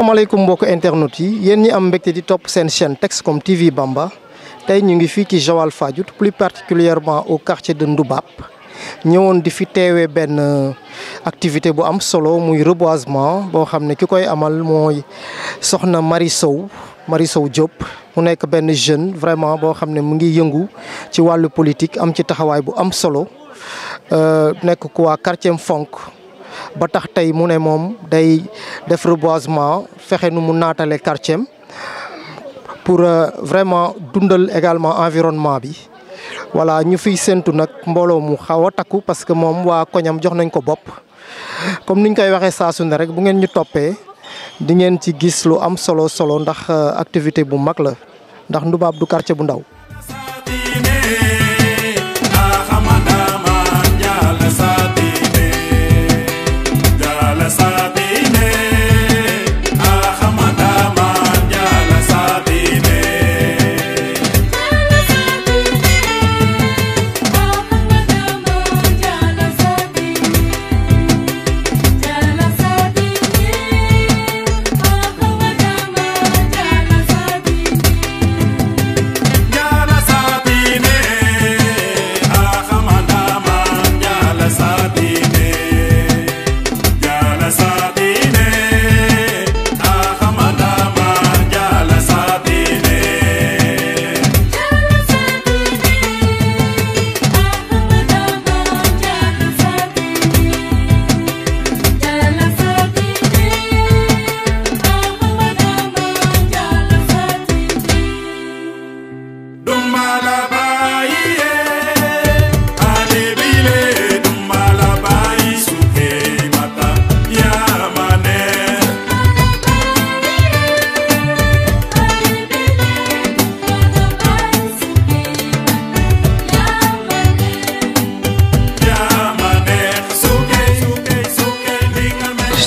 asalaamaaleykum mbokk internet yi yéen ñi am mbégte di topp seen chaîne Texcom TV Bamba tey ñu ngi fii ci Joal Fadiouth plus particulièrement au quartier de Ndoubap ñëwoon di fi teewee benn activité bu am solo muy reboisement boo xam ne ki koy amal mooy soxna Marie Sow Diop mu nekk benn jeune vraiment boo xam ne mu ngi yëngu ci wàllu politique am ci taxawaay bu am solo nekk ku waa quartier fonk ba tax tey mu ne moom day def reboisement fexe nu mu naatale quartier pour vraiment dundal également environnement bi voilà ñu fiy séntu nag mbooloo mu xaw a takku parce que moom waa koñam jox nañ ko bopp comme niñ koy waxee saa su ne rek bu ngeen ñu toppee di ngeen ci gis lu am solo ndax activité bu mag la ndax Ndoubap du quartier bu ndaw.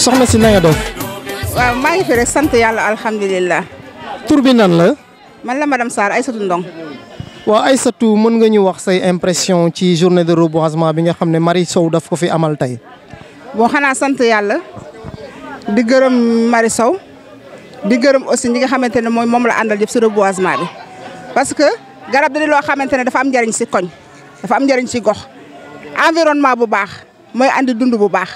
soxna si na nga def. waaw maa ngi fi rek sant yàlla alhamdulilah. tur bi nan la. man la madame Sarr Aïssatou Ndong. waaw Aïssatou mën nga ñu wax say impression ci journée de reboisement bi nga xam ne Marie Sow daf ko fi amal tey. bon xanaa sant yàlla di gërëm Marie Sow di gërëm aussi ñi nga xamante ne moom la àndal yëpp si reboisement bi parce que garab da di loo xamante ne dafa am njëriñ si koñ dafa am njëriñ si gox environnement bu baax mooy andi dund bu baax.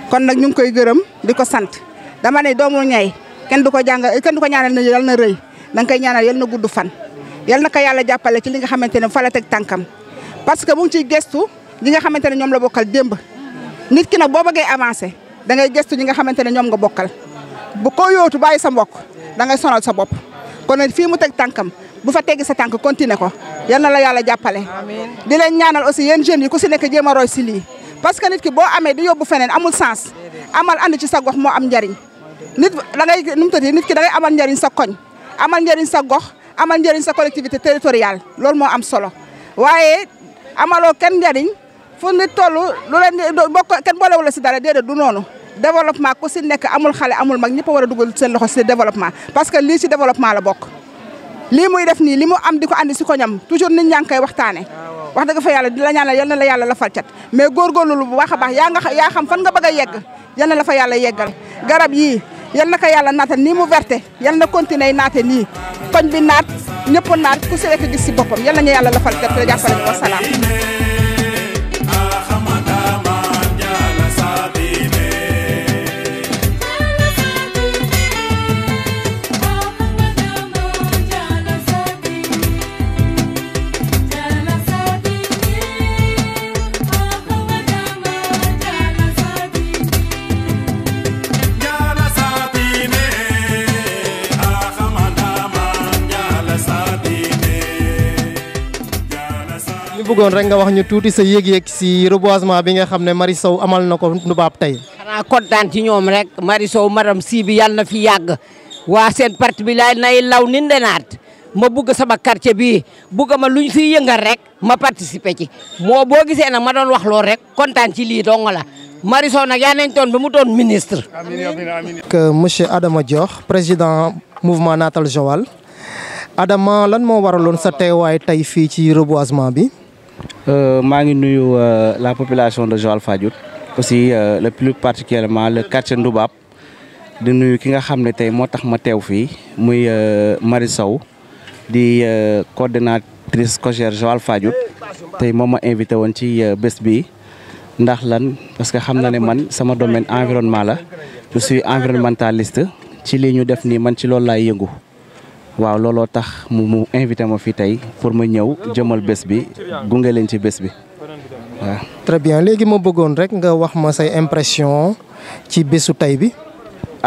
kon nag ñu ngi koy gërëm di ko sant dama ne doomu ñay kenn du ko ñaanal ne yal na rëy danga koy ñaanal yal na gudd fan yal na ko yàlla jàppale ci li nga xamante ne fa la teg tànkam parce que mu ngi ciy gestu ñi nga xamante ne ñoom la bokkal démb nit ki nag boo bëggee avancé da ngay gestu ñi nga xamante ne ñoom nga bokkal bu ko yóotu bàyyi sa mbokk da ngay sonal sa bopp kon nag fii mu teg tànkam bu fa teggi sa tànk continuer ko yal na la yàlla jàppale di leen ñaanal aussi yéen jeunes yi ku si nekk jéem a roy si lii parce que nit ki boo amee di yóbbu feneen amul sens amal ànd ci sa gox moo am njariñ nit da ngay nu mu tëddee nit ki da ngay amal njariñ sa koñ amal njariñ sa gox amal njariñ sa collectivité territoriale loolu moo am solo waaye amaloo kenn njariñ fu nit toll lu leen bokk kenn boolewul la si dara déedéet du noonu développement ku si nekk amul xale amul mag ñëpp a war a dugal seen loxo si développement parce que lii si développement la bokk lii muy def nii li mu am di ko andi si koñam toujours nit ñaa ngi koy waxtaane wax dëgg fa yàlla di la ñaanal yal na la yàlla la fal cat mais góorgóorlu bu baax a baax yaa xam fan nga bëgg a yegg yal na la fa yàlla yeggal garab yii yal na ko yàlla naatal nii mu verte yal na continuer naate nii koñ bi naat ñëpp naat ku si rek gis si boppam yal nañu yàlla la fal cat te jàppale ñu wa salaam. bëggoon rek nga wax ñu tuuti sa yëg-yëg si reboisement bi nga xam ne Marie Sow amal na ko Ndoubap tey. xanaa kontaan ci ñoom rek Marie Sow madame Sy bi yàlla na fi yàgg waa seen parti bi laay nay law ni ndenaat ma bugg sama quartier bi bugg ma luñ fiy yëngal rek ma participer ci moo boo gisee nag ma doon wax lool rek kontaan ci lii dong la Marie Sow nag yaa nañ toon ba mu doon ministre. que monsieur Adama Diokh président mouvement Naatal Joal Adama lan moo waraloon sa teewaay tey fii ci reboisement bi. maa ngi nuyu la population de Joal Fadiouth aussi le plus particulièrement le quartier Ndoubap di nuyu ki nga xam ne tey moo tax ma teew fii muy Marie Sow di coordonnatrice COJER Joal Fadiouth tey moom ma invité woon ci bés bi ndax lan parce que xam na ne man sama domaine environnement la je suis environnementaliste ci lii ñu def nii man ci loolu laay yëngu waaw looloo tax mu invité ma fii tey pour ma ñëw jëmal bés bi gunge leen ci bés bi waaw. très bien léegi ma bëggoon rek nga wax ma say impression ci bésu tey bi.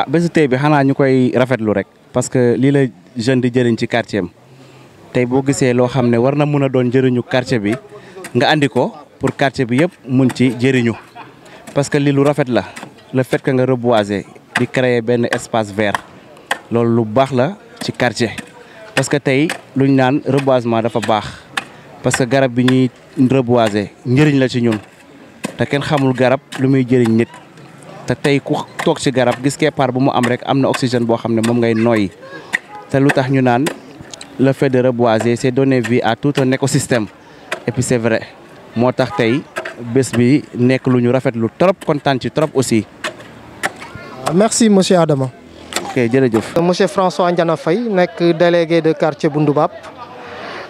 bésu tey bi xanaa ñu koy rafetlu rek parce que lii la jeune di jëriñ ci quartier am tey boo gisee loo xam ne war na mun a doon njëriñu quartier bi nga andi ko pour quartier bi yëpp mun ci jëriñu parce que lii lu rafet la le fait que nga reboiser di créer benn espace vert loolu lu baax la ci quartier parce que tey luñ naan reboisement dafa baax parce que garab bi ñuy reboiser njëriñ la ci ñun te kenn xamul garab lu muy jëriñ nit te tey ku toog ci garab gis keppaar bu mu am rek am na oxygène boo xam ne moom ngay noyyi te lu tax ñu naan le fait de reboiser c'est donner vie à tout un écosystème et puis c'est vrai moo tax tey bés bi nekk lu ñu rafetlu trop kontaan ci trop aussi. merci monsieur Adama. ok jërëjëf. monsieur François Ndiana Faye nekk délégué de quartier bu Ndoubap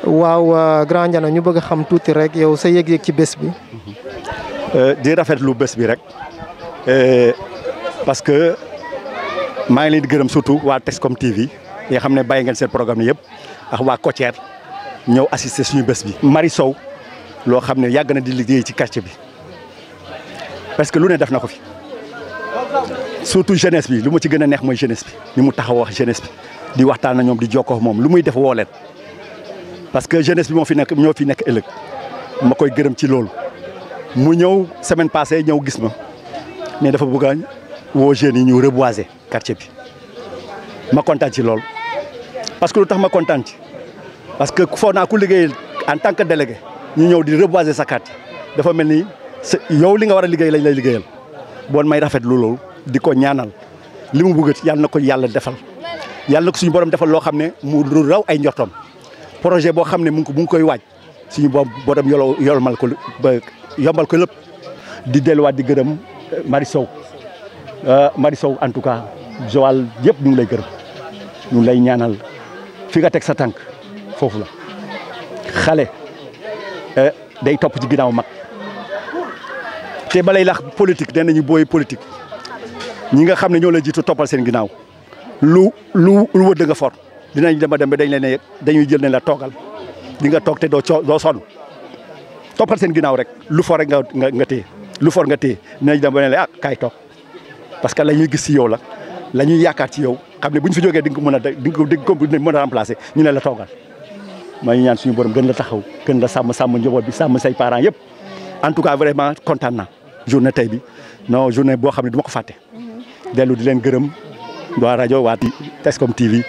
waaw grand Ndiana ñu bëgg a xam tuuti rek yow sa yëg-yëg ci bés bi. di rafetlu bés bi rek. parce que maa ngi leen di gërëm surtout waa Texcom TV yi nga xam ne bàyyi ngeen seen programme yëpp ak waa COJER ñëw assister suñu bés bi. Marie Sow loo xam ne yàgg na di liggéey ci quartier bi parce que lu ne def na ko fi surtout jeunesse bi lu ma ci gën a neex mooy jeunesse bi ni mu taxaw wax jeunesse bi di waxtaan na ñoom di jokkoo moom lu muy def woo leen parce que jeunesse bi moo fi nekk ñoo fi nekk ëllëg ma koy gërëm ci loolu mu ñëw semaine passée ñëw gis ma. mais dafa bëgg a woo jeunes yi ñu reboiser quartier bi ma kontaan ci loolu parce que lu tax ma kontaan ci parce que foog naa ku liggéey en tant que délégué ñu ñëw di reboiser sa quartier dafa mel ni yow li nga war a liggéey lañ lay liggéeyal bon may rafetlu loolu di ko ñaanal li mu bëgg yàlla na ko yàlla defal yàlla na ko suñu borom defal loo xam ne mu raw ay njortoom projet boo xam ne mu ngi koy waaj suñu borom yolomal ko ba yombal ko lépp di delluwaat di gërëm. Marie Sow en tout cas Joal yëpp ñu ngi lay gërëm ñu ngi lay ñaanal fi nga teg sa tànk foofu la xale day topp ci ginnaaw mag te balay lax politique nee nañu booy politique ñi nga xam ne ñoo la jiitu toppal seen ginnaaw lu wëdd nga for dinañ dem ba dañ leen ne dañuy jël ne la toogal di nga toog te doo sonn toppal seen ginnaaw rek lu for rek nga téye lu for nga téye dinañ dem ba ne la kaay toog parce que la ñuy gis ci yow la ñuy yaakaar ci yow xam ne bu ñu fi jógee di nga ko mën a remplacer ñu ne la toogal maa ngi ñaan suñu borom gën la taxaw gën la sàmm njaboot bi sàmm say parents yëpp en tout cas vraiment kontaan naa journée tey bi non journée boo xam ne du ma ko fàtte. dellu di leen gërëm waa rajo waa Texcom TV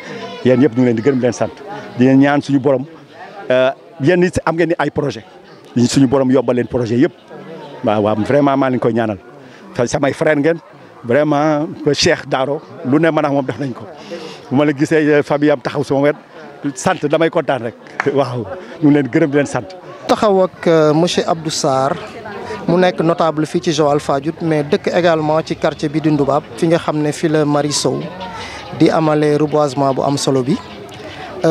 yéen yëpp ñu ngi leen di gërëm di leen sant di leen ñaan suñu borom yéen it am ngeen ni ay projet suñu borom yombal leen projet yëpp. waaw vraiment maa leen koy ñaanal samay frère ngeen vraiment Cheikh Daro lu ne mën a moom def nañ ko bu ma la gisee famille am taxaw sama wet sant damay kontaan rek waaw ñu ngi leen gërëm di leen sant. taxaw ak monsieur Abdou Sarr mu nekk notable fii ci Joal Fadiouth mais dëkk également ci quartier bi di Ndoubap fi nga xam ne fi la Marie Sow di amalee reboisement bu am solo bi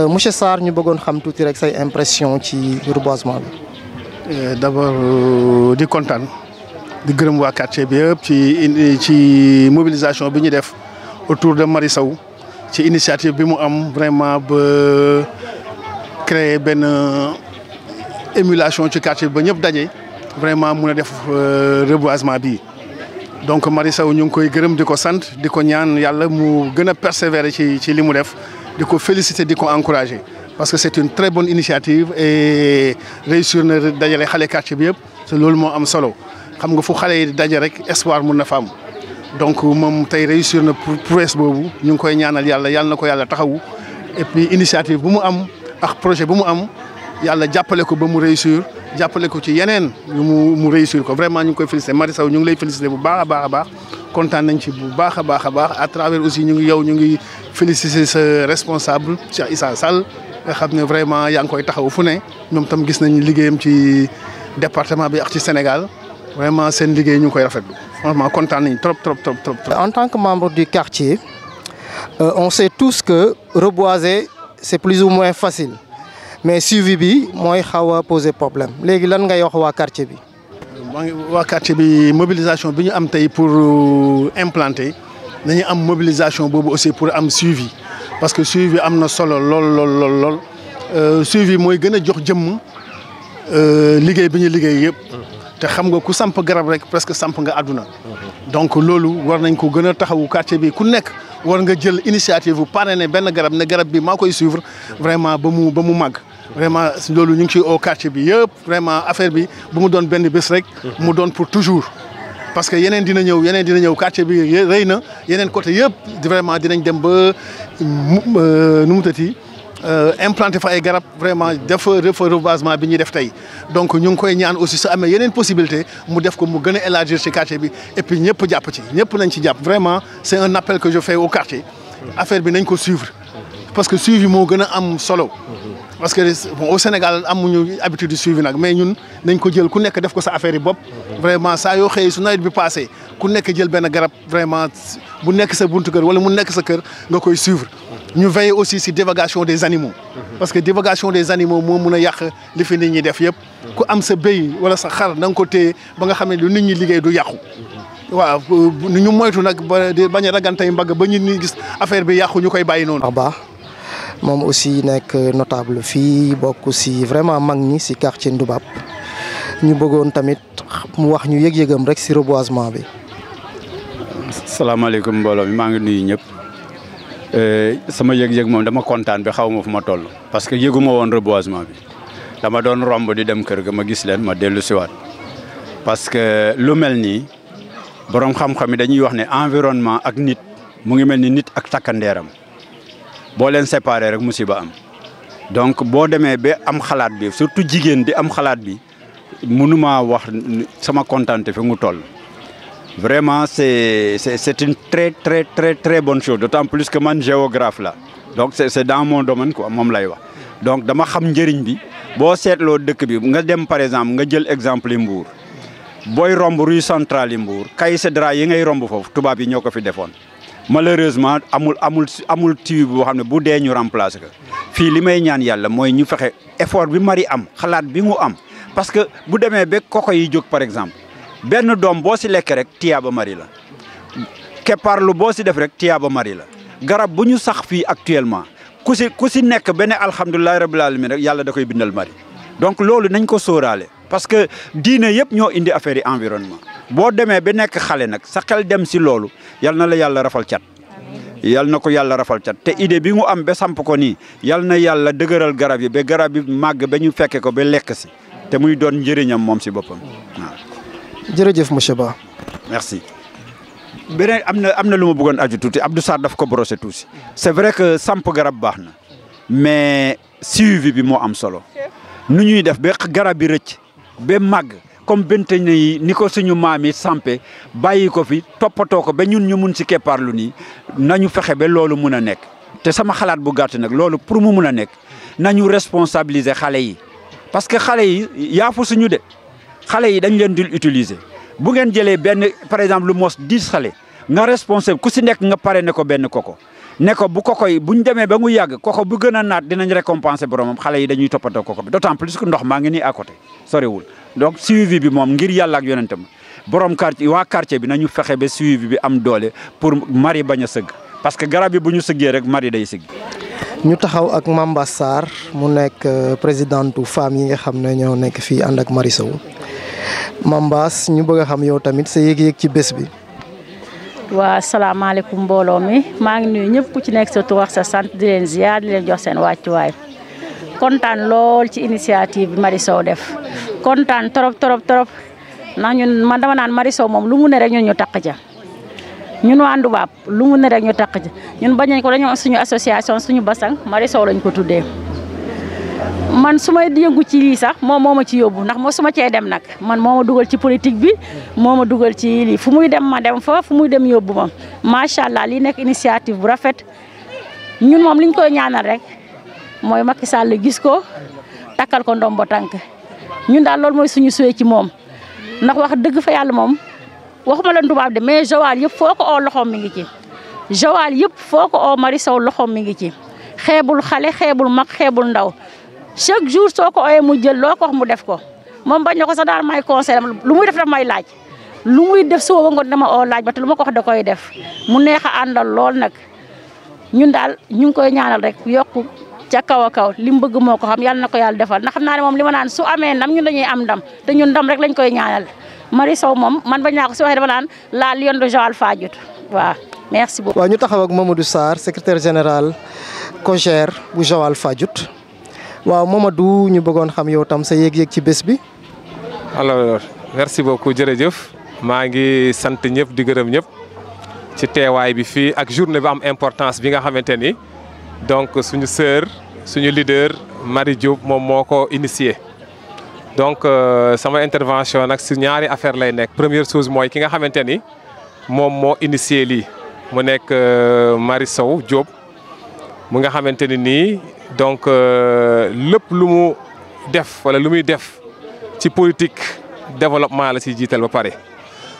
monsieur Sarr ñu bëggoon xam tuuti rek say impression ci reboisement bi. d'abord di kontaan di gërëm waa quartier bi yëpp ci mobilisation bi ñu def autour de Marie Sow ci initiative bi mu am vraiment ba créer benn émulation ci quartier bi ba ñëpp daje vraiment mun a def reboisement bi donc Marie Sow ñu ngi koy gërëm di ko sant di ko ñaan yàlla mu gën a persévérer ci li mu def di ko féliciter di ko encourager. parce que c'est une très bonne initiative et réussir na dajale xale quartier bi yëpp te loolu moo am solo xam nga fu xale yi daje rek espoir mun na fa am donc moom tey réussir na prouesse boobu ñu ngi koy ñaanal yàlla na ko yàlla taxawu et puis initiative bu mu am ak projet bu mu am yàlla jàppale ko ba mu réussir jàppale ko ci yeneen mu réussir ko vraiment ñu ngi koy féliciter Marie Sow ñu ngi lay féliciter bu baax a baax kontaan nañ ci bu baax a baax à travers aussi ñu ngi féliciter sa responsable Cheikh Issa Sall nga xam ne vraiment yaa ngi koy taxaw fu ne ñoom tam gis nañu liggéeyam ci département bi ak ci Sénégal vraiment seen liggéey ñu koy rafetlu franchement kontaan nañ trop. En tant que membre du quartier on sait tous que reboiser c'est plus ou moins facile mais suivi bi mooy xaw a poser problème léegi lan ngay wax waa quartier bi. waa quartier bi mobilisation bi ñu am tey pour implanter nañu am mobilisation boobu aussi pour am suivi parce que suivi am na solo lool suivi mooy gën a jox jëmm liggéey bi ñu liggéey yëpp. te xam nga ku samp garab rek presque samp nga àdduna. donc loolu war nañ ko gën a taxawu quartier bi ku nekk war nga jël initiative bu parrainer benn garab ne garab bi maa koy suivre vraiment ba mu màgg. vraiment loolu ñu ngi ciy au quartier bi yëpp vraiment affaire bi bu mu doon benn bés rek. mu doon pour toujours. parce que yeneen dina ñëw quartier bi rëy na yeneen côté yëpp vraiment dinañ dem ba nu mu tëti implanter fa ay garab vraiment def reboisement bi ñuy def tey donc ñu ngi koy ñaan aussi su amee yeneen possibilité mu def ko mu gën a élargir ci quartier bi et puis ñëpp jàpp ci ñëpp nañ ci jàpp vraiment c'est un appel que je fais au quartier affaire bi nañ ko suivre parce que suivi moo gën a am solo parce que bon au Sénégal amuñu habitude de suivi nag mais ñun nañ ko jël ku nekk def ko sa affaire yi bopp vraiment saa yoo xëyee su nawet bi passé ku nekk jël benn garab vraiment bu nekk sa buntu kër wala mu nekk sa kër nga koy suivre ñu veiller aussi si divagation des animaux parce que divagation des animaux moo mun a yàq li fi nit ñi def yëpp ku am sa béy wala sa xar na nga ko téye ba nga xam ne lu nit ñi liggéey du yàqu waaw ñu moytu nag ba bañ a ragantay mbagg ba ñu ni gis affaire bi yàqu ñu koy bàyyi noonu. Ba moom aussi nekk notable fii bokk si vraiment mag ñi si quartier Ndoubap ñu bëggoon tamit mu wax ñu yëg-yëgam rek si reboisement bi. salaamaaleykum mbooloo mi maa ngi nuyu ñëpp sama yëg-yëg moom dama kontaan bi xaw ma fu ma toll parce que yëguma woon reboisement bi dama doon romb di dem kër ga ma gis leen ma dellu siwaat parce que lu mel nii borom xam-xam yi dañuy wax ne environnement ak nit mu ngi mel ni nit ak takkandeeram boo leen séparé rek musiba am donc boo demee ba am xalaat bi surtout jigéen di am xalaat bi mënuma wax sama kontaante fi mu toll. Vraiment c'est une très bonne chose d'autant plus que man géographe la donc c'est dans mon domaine quoi moom lay wax donc dama xam njëriñ bi boo seetloo dëkk bi nga dem par exemple nga jël exemple yi Mbour booy romb rue centrale yi Mbour Kaysedra yi ngay romb foofu tubaab yi ñoo ko fi defoon malheureusement amul tiwi boo xam ne bu dee ñu remplacer ko fii li may ñaan yàlla mooy ñu fexe effort bi mari am xalaat bi mu am parce que bu demee ba koko yi jóg par exemple benn doom boo si lekk rek tiyaaba mari la keppaarlu boo si def rek tiyaaba mari la garab bu ñu sax fii actuellement ku si nekk benn alhamdulilahi rabbil alamin rek yàlla da koy bindal mari donc loolu nañ ko sóoraale parce que diine yëpp ñoo indi affaire yi environnement boo demee ba nekk xale nag sa xel dem si loolu yal na la yàlla rafal cat yal na ko yàlla rafal cat te idée bi mu am ba samp ko nii yal na yàlla dëgëral garab yi ba garab yi màgg ba ñu fekke ko ba lekk si te muy doon njëriñam moom si boppam waaw. jërëjëf monsieur Ba. merci. beneen am na lu ma bëggoon aju tuuti Abdou Sarr daf ko brosser tuuti c'est vrai que samp garab baax na mais suivi bi moo am solo nu ñuy def ba garab bi rëcc ba màgg comme benteñ yi ni ko suñu maam yi sampe bàyyi ko fi toppatoo ko ba ñun ñu mun si keppaarlu nii nañu fexe ba loolu mun a nekk te sama xalaat bu gàtt nag loolu pour mu mun a nekk nañu responsabiliser xale yi parce que xale yi yaafu suñu de xale yi dañ leen dul utiliser bu ngeen jëlee benn par exemple lu mos 10 xale nga responsable ku si nekk nga pare ne ko benn koko ne ko bu koko yi buñ demee ba mu yàgg koko bu gën a naat dinañ récompenser boromam xale yi dañuy toppatoo koko bi d'autant plus que ndox maa ngi nii à côté soriwul donc suivi bi moom ngir yàlla ak yonentam borom quartier waa quartier bi nañu fexe ba suivi bi am doole pour mari bañ a sëgg parce que garab yi bu ñu sëggee rek mari day sëgg. ñu taxaw ak Mamba Sarr mu nekk présidente femme yi nga xam ne ñoo nekk fii ànd ak Marie Sow Mambas ñu bëgg a xam yow tamit sa yëg-yëg ci bés bi. waa salaamaaleykum mbooloo mi maa ngi nuyu ñëpp ku ci nekk sa tur ak sa sant di leen ziar di leen jox seen wàccuwaay kontaan lool ci initiative bi Marie Sow def kontaan trop ndax ñun man dama naan Marie Sow moom lu mu ne rek ñun ñu takk ca ñun waa Ndoubap lu mu ne rek ñu takk ca ñun bañ nañ ko dañoo suñu association suñu basang Marie Sow lañ ko tuddee. man su may yëngu ci lii sax moom moo ma ci yóbbu ndax moo su ma cee dem nag man moo ma dugal ci politique bi moo ma dugal ci lii fu muy dem ma dem fa fu muy dem yóbbu ma macha allah lii nekk initiative bu rafet ñun moom liñ koy ñaanal rek mooy Macky Sall gis ko takkal ko ndombo tànk ñun daal loolu mooy suñu suwee ci moom ndax wax dëgg fa yàlla moom waxuma la Ndubaab de mais Joal yëpp foo ko oo loxoom mi ngi ci. Joal yëpp foo ko oo Marie Sow loxoom mi ngi ci xeebul xale xeebul mag xeebul ndaw chaque jour soo ko ooyee mu jël loo ko wax mu def ko moom bañ na ko sax daal may conseil lu muy def daf may laaj lu muy def soo ba ngoon dama oo laaj ba te lu ma ko wax da koy def mu neex a àndal lool nag ñun daal ñu ngi koy ñaanal rek yokku ca kaw a kaw li mu bëgg moo ko xam yàlla na ko yàlla defal ndax xam naa ne moom li ma naan su amee ndam ñun dañuy am ndam te ñun ndam rek lañ koy ñaanal Marie Sow moom man bañ naa ko si waxee dama naan la Lion de Joal Fadiouth waaw merci beaucoup. waaw ñu taxaw ak Mamadou Sarr secrétaire général COJER bu Joal Fadiouth waaw Mamadou ñu bëggoon xam yow tam sa yëg-yëg ci bés bi. alors merci beaucoup jërëjëf maa ngi sant ñëpp di gërëm ñëpp ci teewaay bi fii ak journée bi am importance bi nga xamante ni donc suñu sœur suñu leader Marie Diop moom moo ko initié. donc sama intervention nag si ñaari affaire lay nekk. première chose mooy ki nga xamante ni moom moo initié lii mu nekk Marie Sow Diop mu nga xamante ni nii donc lépp lu mu def wala lu muy def ci politique développement la ciy jiital ba pare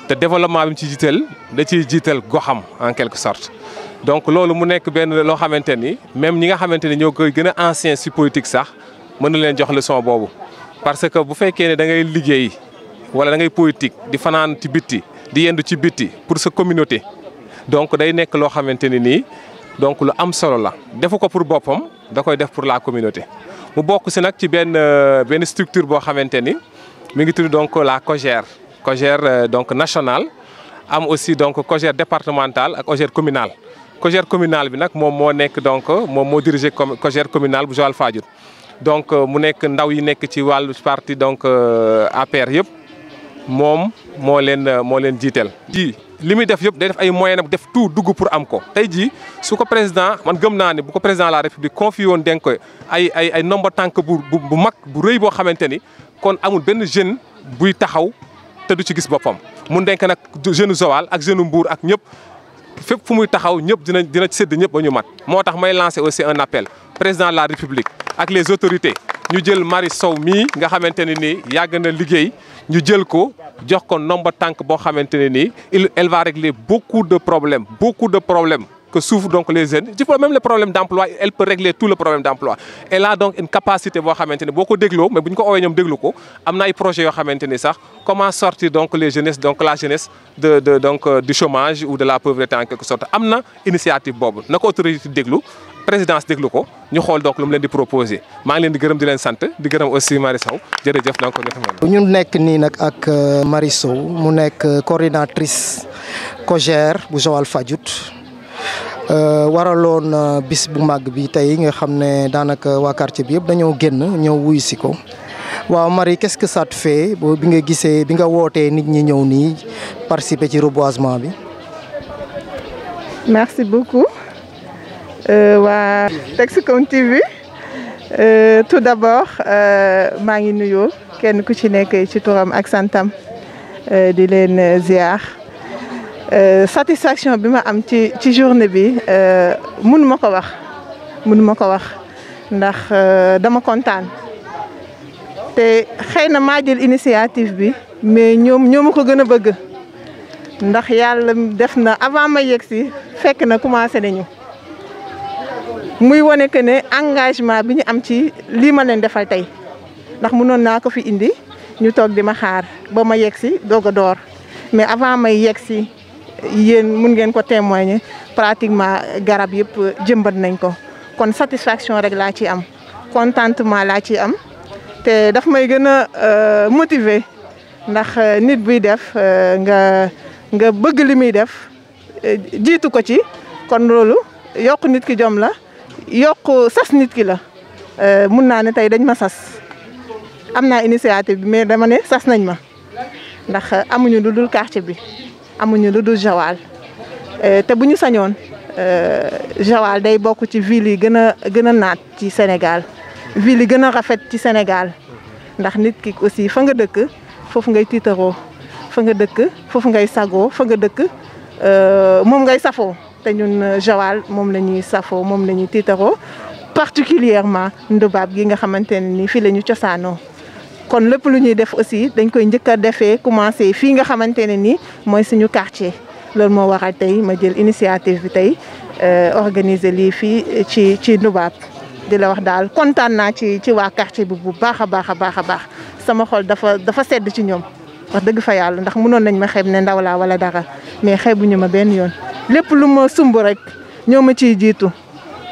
te développement bi mu ci jiital da ciy jiital goxam en quelque sorte. donc loolu mu nekk benn loo xamante ni même ñi nga xamante ni ñoo koy gën a ancien si politique sax mën na leen jox leçon boobu parce que bu fekkee ne da ngay liggéey wala da ngay politique di fanaan ci bitti di yendu ci bitti pour sa communauté donc day nekk loo xamante ni nii donc lu am solo la defu ko pour boppam da koy def pour la communauté. mu bokk si nag ci benn structure boo xamante ni mi ngi tudd donc la COJER donc national am aussi donc COJER départemental ak COJER communal. COJER communal bi nag moom moo nekk donc moom moo dirigé COJER communal bu Joal Fadiouth donc mu nekk ndaw yi nekk ci wàllu parti donc APR yëpp moom moo leen jiiteel. ji li muy def yëpp day def ay moyens nag def tout dugg pour am ko tey jii su ko président man gëm naa ne bu ko président de la république confié woon denk ko ay nombre tànk bu mag bu rëy boo xamante ni kon amul benn jeune buy taxaw te du ci gis boppam. mu denk nag jeune Joal ak jeune Mbour ak ñëpp fépp fu muy taxaw ñëpp dina sédd ñëpp ba ñu mat moo tax may lancer aussi un appel président de la république ak les autorités ñu jël Marie Sow mii nga xamante ne nii yàgg na liggéey ñu jël ko jox ko nombre tànk boo xamante ne nii elle va régler beaucoup de problèmes que souffrent donc les jeunes même les problèmes d'emploi elle peut régler tout le problème d'emploi. Elle a donc une capacité boo xamante ne boo ko dégloo mais bu ñu ko oowee ñoom déglu ko am na ay projets yoo xamante ni sax comment sortir donc la jeunesse du chômage ou de la pauvreté en quelque sorte am na initiative boobu na ko autorité déglu présidence déglu ko ñu xool donc lu mu leen di proposer maa ngi leen di gërëm di leen sant di gërëm aussi Marie Sow jërëjëf donc ñu nekk nii nag ak Marie Sow mu nekk coordinatrice COJER bu Joal Fadiouth waraloon bis bu màgg bi tey nga xam ne daanaka waa quartier bi yëpp dañoo génn ñëw wuyu si ko waaw Marie qu'est-ce que ça te fait bi nga gisee bi nga wootee nit ñi ñëw nii participer ci reboisement bi. merci beaucoup waa Texcom TV tout d'abord maa ngi nuyoo kenn ku ci nekk ci turam ak santam di leen ziar. satisfaction bi ma am ci journée bi mënuma ko wax ndax dama kontaan te xëy na maa jël initiative bi mais ñoo ma ko gën a bëgg ndax yàlla def na avant ma yegg si fekk na commencé nañu muy wane que ne engagement bi ñu am ci lii ma leen defal tey ndax mënoon naa ko fi indi ñu toog di ma xaar ba ma yegg si doog a door mais avant may yegg si yéen mun ngeen ko témoigner pratiquement garab yëpp jëmbat nañ ko kon satisfaction rek laa ci am contentement laa ci am te daf may gën a motiver ndax nit buy def nga bëgg li muy def jiitu ko ci kon loolu yokk nit ki jom la yokk sas nit ki la mun naa ne tey dañ ma sas am naa initiative bi mais dama ne sas nañ ma ndax amuñu lu dul quartier bi amuñu lu dul Joal te bu ñu sañoon Joal day bokk ci ville yi gën a naat ci Sénégal ville yi gën a rafet ci Sénégal ndax nit ki aussi fa nga dëkk foofu ngay tiitaroo fa nga dëkk foofu ngay sagoo fa nga dëkk moom ngay safoo te ñun Joal moom la ñuy safoo moom la ñuy tiitaroo particulièrement Ndubaab gi nga xamante ne ni fii la ñu cosaanoo kon lépp lu ñuy def aussi dañ koy njëkk a defee commencé fii nga xamante ne nii mooy suñu quartier loolu moo waral tey ma jël initiative bi tey organiser lii fii ci Ndoubap di la wax daal kontaan naa ci waa quartier bi bu baax a baax a baax a baax sama xol dafa sedd ci ñoom wax dëgg fa yàlla ndax mënoon nañ ma xeeb ne ndaw laa wala dara mais xeebuñu ma benn yoon lépp lu ma sumb rek ñoo ma ciy jiitu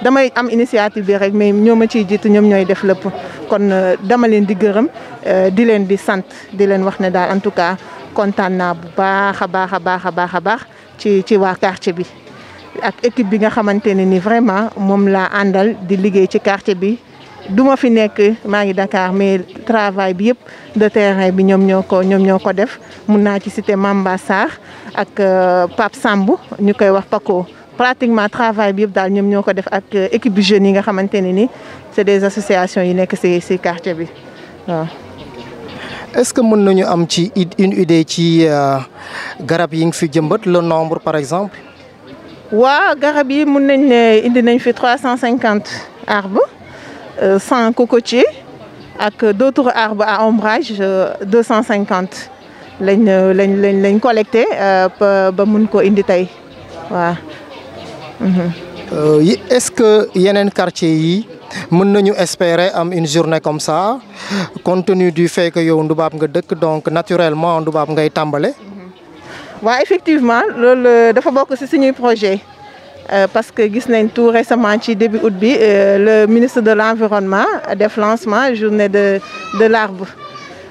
damay am initiative bi rek mais ñoo ma ciy jiitu ñoom ñooy def lépp kon dama leen di gërëm di leen di sant di leen wax ne daal en tout cas kontaan naa bu baax a baax a baax a baax a baax ci waa quartier bi ak équipe bi nga xamante ne ni vraiment moom laa àndal di liggéey ci quartier bi duma fi nekk maa ngi Dakar mais travail bi yëpp de terrain bi ñoom ñoo ko def mun naa ci citer Mamba Sarr ak Pape Samb ñu koy wax Paco pratiquement travail bi yëpp daal ñoom ñoo ko def ak équipe bi jeunes yi nga xamante ne ni c'est des associations yi nekk ci quartier bi waaw. Est-ce que mën nañu am ci une idée ci garab yi nga fi jëmbat le nombre par exemple. waaw garab yi mun nañ ne indi nañ fi 350 arbres 100 cocotiers ak d'autres arbres à ombrage 250 lañ collecté ba mun ko indi tey waaw. Est-ce que yeneen quartier yi mën nañu espérer am une journée comme ça compte tenu du fait que yow Ndoubap nga dëkk donc naturellement Ndoubap ngay tàmbale. waaw effectivement loolu dafa bokk ci suñuy projet parce que gis nañ tout récemment ci début août bi le ministre de l'environnement def lancement journée de l'arbre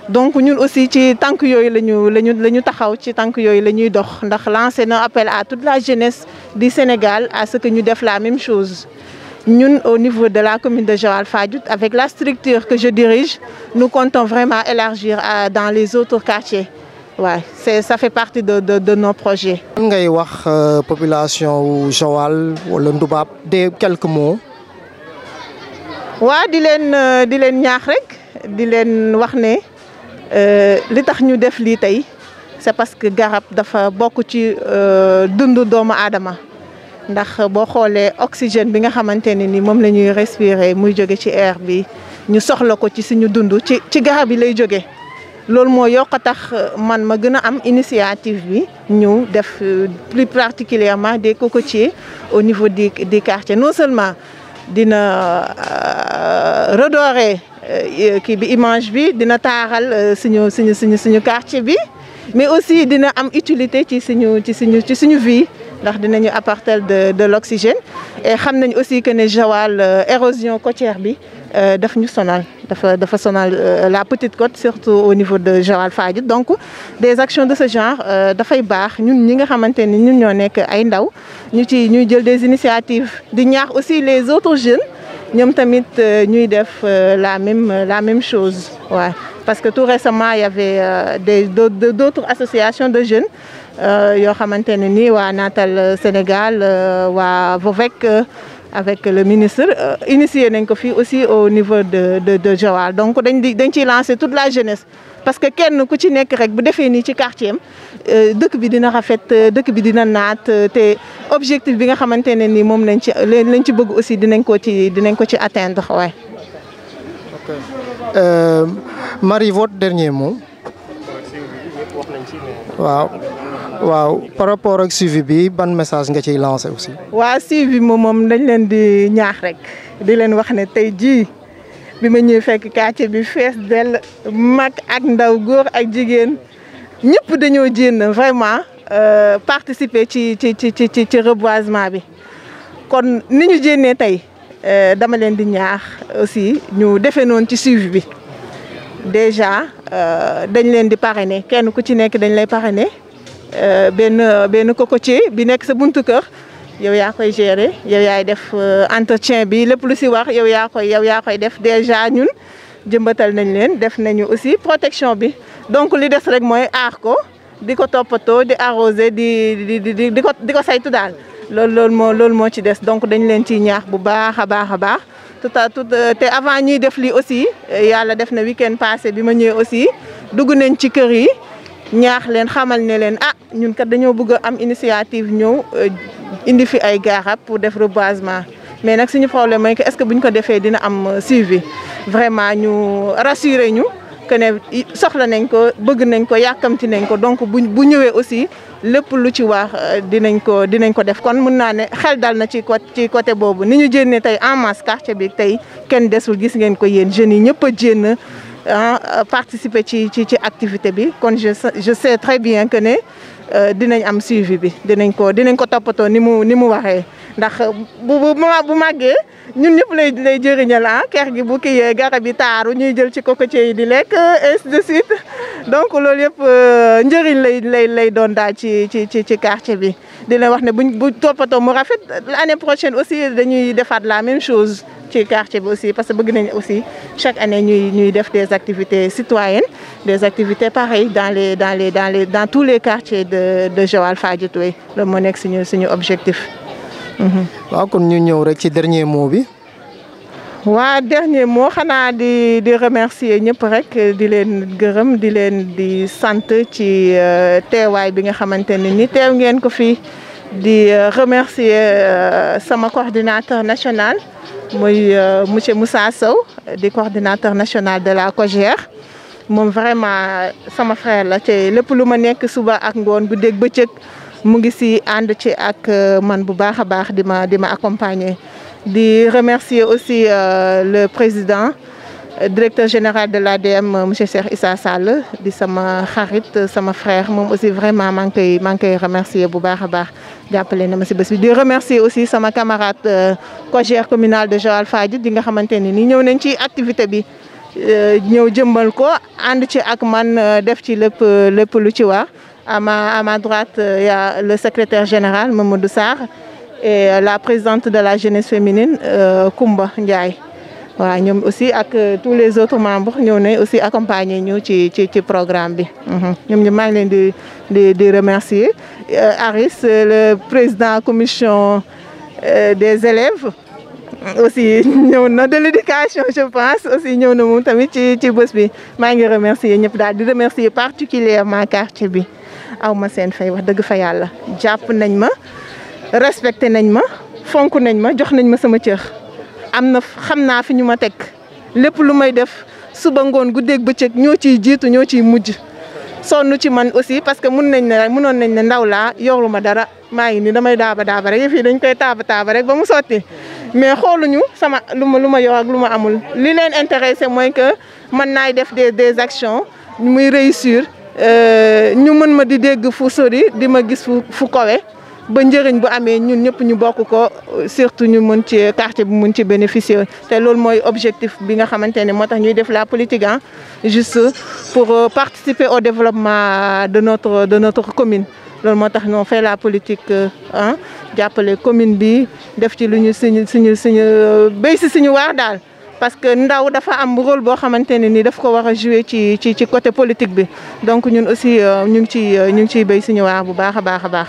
donc ñun aussi ci tànk yooyu la ñu taxaw ci tànk yooyu la ñuy dox ndax lancer un appel à toute la jeunesse du Sénégal à ce que ñu def la même chose. Nous, au niveau de la commune de Joal-Fadiouth, avec la structure que je dirige, nous comptons vraiment élargir dans les autres quartiers. Ouais, ça fait partie de nos projets. Ngay wax population Joal wala Ndoubap de quelques mots. Wa di len ñaax rek di len wax ne li tax ñu def li tay c'est parce que garab dafa bokk ci dundu doomu aadama. ndax boo xoolee oxygène bi nga xamante ne ni moom la ñuy respirer muy jóge ci air bi ñu soxla ko ci suñu dund ci garab yi lay jóge loolu moo yokk tax man ma gën a am initiative bi ñu def plus particulièrement des cocotiers au niveau des quartiers non seulement dina redorer kii bi image bi dina taaral suñu quartier bi mais aussi dina am utilité ci suñu vie ndax dinañu apporter de l'oxygène et xam nañ aussi que ne Joal érosion côtière bi daf ñu sonal dafa sonal la petite côte surtout au niveau de Joal-Fadiouth donc des actions de ce genre dafay baax ñun ñi nga xamante ni ñun ñoo nekk ay ndaw ñuy jël des initiatives di ñaax aussi les autres jeunes ñoom tamit ñuy def la même chose ouais. Parce que tout récemment il y avait d'autres associations de jeunes yoo xamante ne ni waa Natal Sénégal waa Vovec avec le ministre initié nañ ko fii aussi au niveau de Joal donc dañ ciy lancer toute la jeunesse parce que kenn ku ci nekk rek bu defee nii ci quartier am dëkk bi dina rafet dëkk bi dina naat te objectif bi nga xamante ne ni moom lañ ci bëgg aussi dinañ ko ci atteindre waay. Marie, votre dernier mot. waaw par rapport ak suivi bi ban message nga ciy lancer aussi. waaw suivi moom dañ leen di ñaax rek di leen wax ne tey jii bi ma ñëw fekk quartier bi fees dell mag ak ndaw góor ak jigéen ñëpp dañoo jéem vraiment participer ci reboisement bi kon ni ñu jénnee tey dama leen di ñaax aussi ñu defee noonu ci suivi bi déjà dañ leen di parrainer kenn ku ci nekk dañ lay parrainer. benn cocotier bi nekk sa buntu kër yow yaa koy gérer yow yaay def entretien bi lépp lu si wax yow yaa koy def déjà ñun jëmbatal nañ leen def nañu aussi protection bi donc li des rek mooy aar ko di ko toppatoo di arroser di ko saytu daal loolu moo ci des donc dañ leen ciy ñaax bu baax a baax te avant ñuy def lii aussi yàlla def na week-end passé bi ma ñëwee aussi dugg nañ ci kër yi. ñaax leen xamal ne leen ñun kat dañoo bëgg a am initiative ñëw indi fi ay garab pour def reboisement mais nag suñu problème mooy que est-ce que buñ ko defee dina am suivi vraiment ñu rassurer ñu que ne soxla nañ ko bëgg nañ ko yàkkamti nañ ko donc bu ñëwee aussi lépp lu ci wax dinañ ko def kon mën naa ne xel dal na ci côté boobu ni ñu jénnee tey en masse quartier bi tey kenn desul gis ngeen ko yéen jeunes yi ñëpp a jénn participer ci activité bi kon je sais très bien que ne dinañ am suivi bi dinañ ko toppatoo ni mu waxee ndax bu màggee ñun ñëpp lay jëriñal kër gi bu kii garab yi taaru ñuy jël ci cocotier yi di lekk ainsi de suite donc loolu yëpp njëriñ lay doon daal ci quartier bi di leen wax ne bu toppatoo mu rafet l'année prochaine aussi dañuy defaat la même chose ci quartier bi aussi parce que bëgg nañ aussi chaque année ñuy def des activités citoyennes des activités pareilles dans tous les quartiers de Joal Fadiouth loolu moo nekk suñu objectif. waaw kon ñu ñëw rek ci dernier mot bi. waa dernier mot xanaa di remercier ñëpp rek di leen gërëm di sant ci teewaay bi nga xamante ne ni teew ngeen ko fii di remercier sama coordinateur national muy monsieur Moussa Sow di coordinateur national de la COJER moom vraiment sama frère la te lépp lu ma nekk suba ak ngoon guddeeg bëccëg mu ngi si ànd ci ak man bu baax a baax di ma accompagner di remercier aussi le président directeur général de l'ADM monsieur Cheikh Issa Sall di sama xarit sama frère moom aussi vraiment maa ngi koy remercier bu baax a baax jàppale na ma si bés bi di remercier aussi sama camarade COJER communal de Joal Fadiouth di nga xamante ni ñëw nañ ci activité bi ñëw jëmbal ko ànd ci ak man def ci lépp lu ci war à ma droite il y a le secrétaire général Mamadou Sarr et la présidente de la jeunesse féminine Koumba Ndiaye waaw ñoom aussi ak tous les autres membres ñëw nañ aussi accompagner ñu ci programme bi ñoom ñu maa ngi leen di remercier Aris le président commission des élèves aussi ñëw na de l'éducation je pense aussi ñëw na moom tamit ci bés bi maa ngi remercier ñëpp daal di remercier particulièrement quartier bi aw ma seen fay wax dëgg fa yàlla jàpp nañ ma respecté nañ ma fonk nañ ma jox nañ ma sama cër xam naa fi ñu ma teg lépp lu may def suba ngoon guddeeg bëccëg ñoo ciy jiitu ñoo ciy mujj sonn ci man aussi parce que mënoon nañ ne ndaw laa yorlu ma dara maa ngi ni damay daaba rek yëf yi dañ koy taaba rek ba mu sotti mais xooluñu sama lu ma yor ak lu ma amul li leen intéressé mooy que man naay def des actions muy réussir ñu mën ma di dégg fu sori di ma gis fu kawe ba njëriñ bu amee ñun ñëpp ñu bokk ko surtout ñu mën ci quartier bi mën ci bénéficier te loolu mooy objectif bi nga xamante ne moo tax ñuy def la politique juste pour participer au développement de notre commune loolu moo tax ñoo fait la politique jàppale commune bi def ci lu ñu suñu béy si suñu waar daal parce que ndaw dafa am rôle boo xamante ne ni daf ko war a jouer ci côté politique bi donc ñun aussi ñu ngi ciy béy suñu waar bu baax a baax a baax.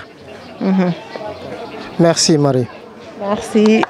Merci Marie. Merci.